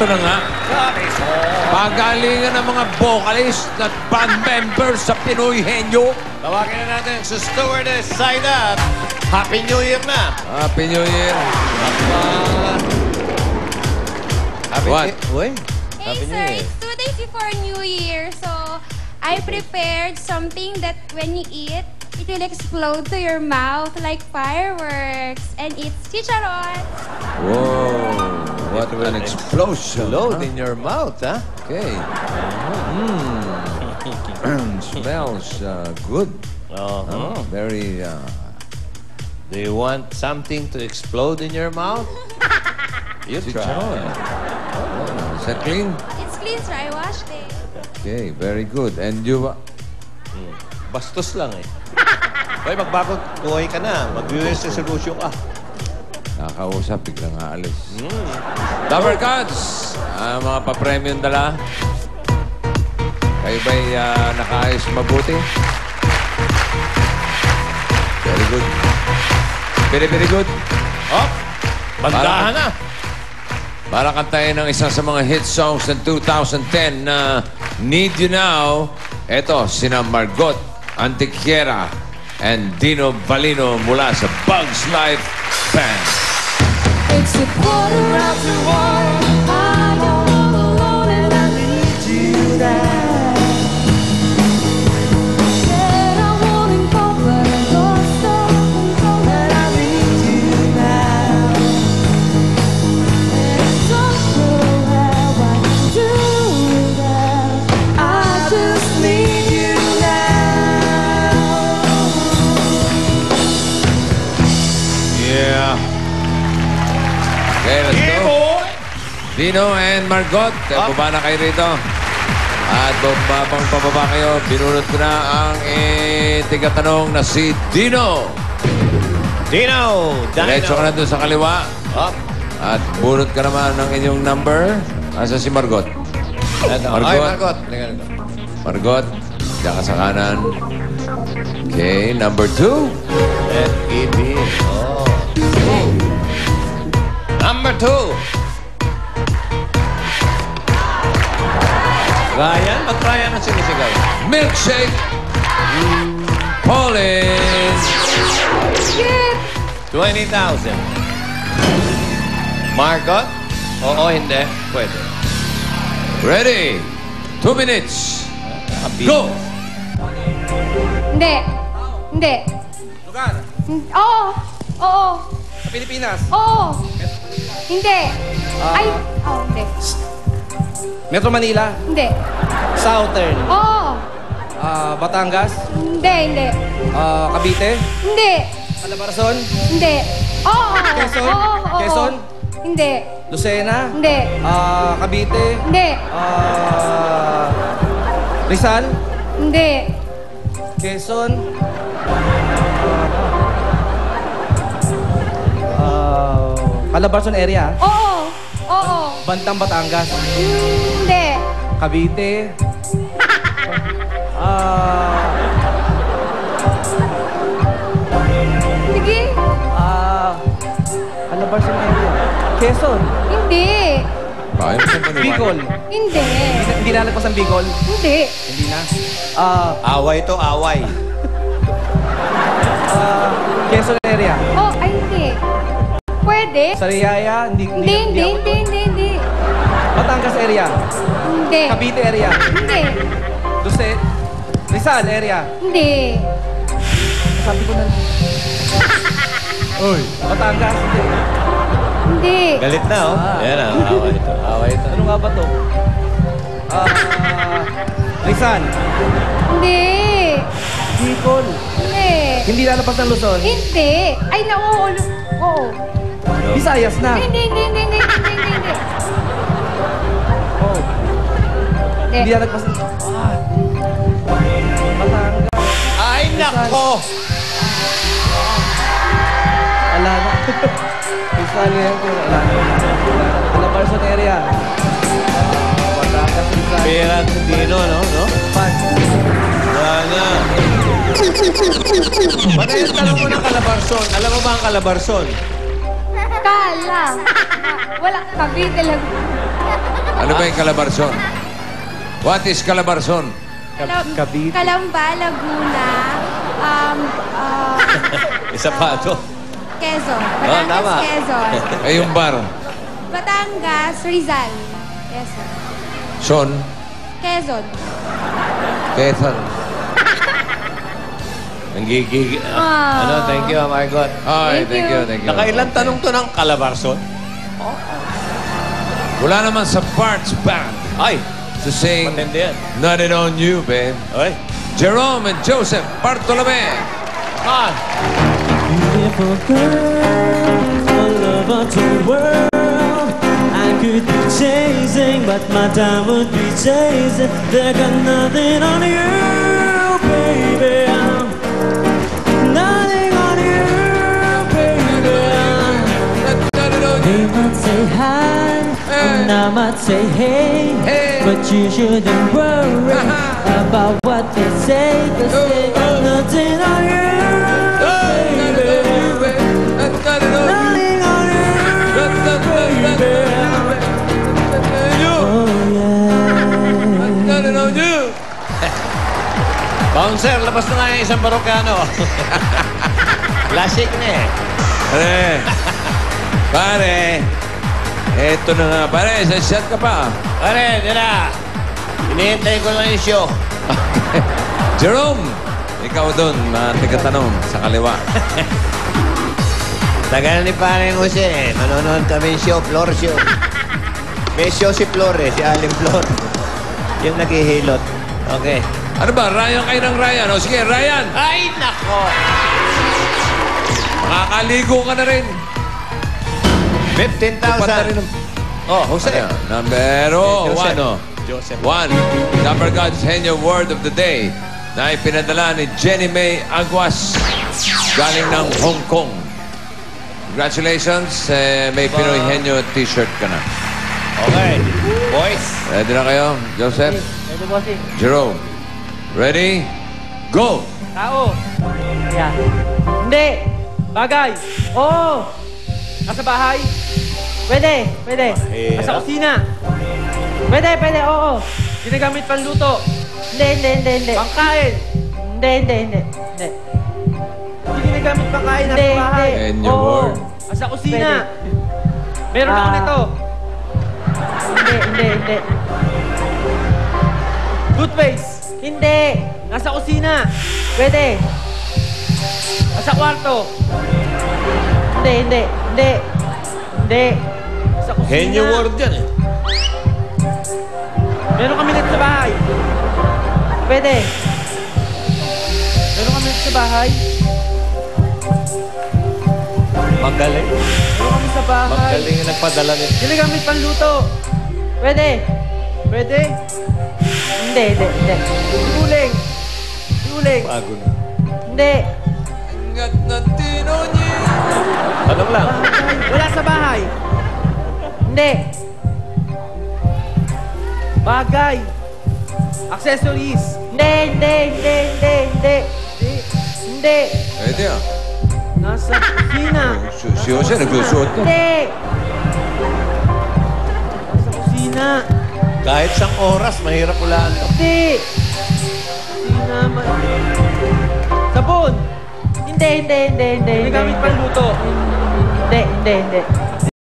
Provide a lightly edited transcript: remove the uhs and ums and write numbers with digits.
Ito na nga. Pagalingan ng mga vocalist at band members sa Pinoy Henyo. Tawagin na natin sa stewardess Saida. Happy New Year na. Happy New Year. What? Uy. Hey sir, it's 2 days before New Year, so I prepared something that when you eat, it will explode to your mouth like fireworks. And it's chicharon. Whoa. What an explosion. Load in your mouth, huh? Okay. Smells good. Very... Do you want something to explode in your mouth? You try. Is that clean? It's clean, sir. I washed it. Okay, very good. And you... Bastos lang eh. Hoy, magbagong buhay ka na. Mag-New Year's resolution ka. Nakausap, biglang aalis. Lover Gods! Mga pa-premium dala. Kayo ba'y nakaayos mabuti? Very good. Very, very good. Oh, bandahan na. Para kantayin ng isa sa mga hit songs ng 2010 na Need You Now, eto, sina Margot Antiquiera and Dino Valino mula sa Bugs Life Band. It's a quarter after one. I'm all alone and I need you now. Said I wouldn't go, but I lost all control and I need you now. And I don't know how I can do without. I just need you now. Yeah. Okay, let's go. Dino and Margot, baba na kayo rito. At babang pababa kayo, binunod ko na ang tigatanong na si Dino. Dino! Diretso ka na doon sa kaliwa. Up. At bunot ka naman ng inyong number. Asa si Margot? Margot. Ay, Margot. Margot, diyan ka sa kanan. Okay, number 2. Let it be. Oh. Number 2. Ryan, ba't Ryan ang sinisigaw? Milkshake. Pauline. Shit! 20,000. Margot? Oo, hindi. Pwede. Ready? 2 minutes. Go! Hindi. Hindi. Lugar? Oo. Oo. Sa Pilipinas? Oo. Hindi. Ay. Oh, hindi. Metro Manila? Hindi. Southern? Oo. Batangas? Hindi, hindi. Cavite? Hindi. Calabarzon? Hindi. Oo. Quezon? Oo, oo. Quezon? Hindi. Lucena? Hindi. Cavite? Hindi. Rizal? Hindi. Quezon? Calabarzon area? Oo. Oo. Bantang Batangas? Hindi. Cavite? Sige. Calabarzon area? Quezon? Hindi. Bayan mo sa paniwala. Bicol? Hindi. Hindi lalagpas ang Bicol? Hindi. Hindi na. Away to away. Quezon area? Oh, ay hindi. Pwede? Sariaya? Hindi. Batangas area? Hindi. Cavite area? Hindi. Rizal area? Hindi. Sabi ko na. Uy. Batangas? Hindi. Galit na, oh. Yan ah, away to. Away to. Ano nga ba to? Rizal? Hindi. Bicol? Hindi. Hindi lalabas ng Luzon? Hindi. Ay, nauulo. Oo. Visayas na? Hindi. Oh. Hindi lalabas ng... Batangas? Ay, nako! Wala na. Rizal yan. Wala na. Calabarzon area? Batangas, Rizal. Pera ng Dino, no? Pan. Wala na. Patayin tanong mo ng Calabarzon. Alam mo ba ang Calabarzon? Kala. Wala. Cavite lang. Ano ba yung Calabarzon? What is Calabarzon? Cavite. Calamba, Laguna, Isa pa ito. Quezon. tama. Batangas, Quezon. Ay, yung bar. Batangas, Rizal. Quezon. Son. Quezon. Quezon. Nanggigig. Ah. Ano, thank you, Margot. Ay, Thank you. thank you. Nakailan tanong to ng Calabarzon? Wala naman sa parts band Ay, to sing matindi yan. Nothing on You, babe. Ay. Jerome and Joseph Bartolome. Ah, Beautiful girl, full of a whole world. I could be chasing, but my time would be chasing. There got nothing on you, baby. Nothing on you, baby. They might say hi, and I might say hey, Hey. but you shouldn't worry about what they say, 'cause they got nothing on you. Bouncer, labas na nga yung isang barokano. Classic na eh. Pare, eto na nga. Pare, sa shot ka pa. Pare, dira. Hinihintay ko lang yung show. Jerome, ikaw doon, tigatanong sa kaliwa. Tagal ni Pare Jose eh. Manonood kami show, floor show. May show si Flor eh, si Aling Flor. Yung naghihilot. Okay. Ano ba, Ryan kayo ng Ryan? O sige, Ryan, Ay, nako! makakaligo ka na rin. 15,000. Tupat na rin ang... Oh, Jose. Ayan, numero Joseph. 1. Joseph. 1. Dapper God's Henyo Word of the Day na ipinadala ni Jenny May Aguas galing ng Hong Kong. Congratulations. May Pinoy Henyo t-shirt ka na. Okay. Boys. Ready na kayo? Joseph? Ito, bossing. Jerome? Ready? Go! Tao. Yeah. Hindi. Bagay. Oo. Nasa bahay. Pwede. Pwede. Mahirap. Nasa kusina. Pwede. Pwede. Oo. Ginagamit panluto. Hindi. Pangkain. Hindi. Hindi ginagamit pangkain nasa bahay. And your word. Nasa kusina. Meron ako nito. Hindi. Toothpaste. Hindi. Nasa kusina. Pwede. Nasa kwarto. Hindi. Nasa kusina. Henyo word yan eh. Meron kami nito sa bahay. Pwede. Meron kami nito sa bahay. Magaling. Meron kami sa bahay. Magaling yung nagpadala nito. Ginagamit panluto. Pwede. Hindi. Uling. Bago na. Hindi. Ingat na tinonyi. Tanong lang. Wala sa bahay. Hindi. Bagay. Accessories. Hindi. Pwede ah. Nasa kusina. Si Jose nagsusuot ka. Hindi. Nasa kusina. Kahit sang oras, mahirap ulaan to. Hindi. Sabon. Hindi. Ginagamit panluto. Hindi.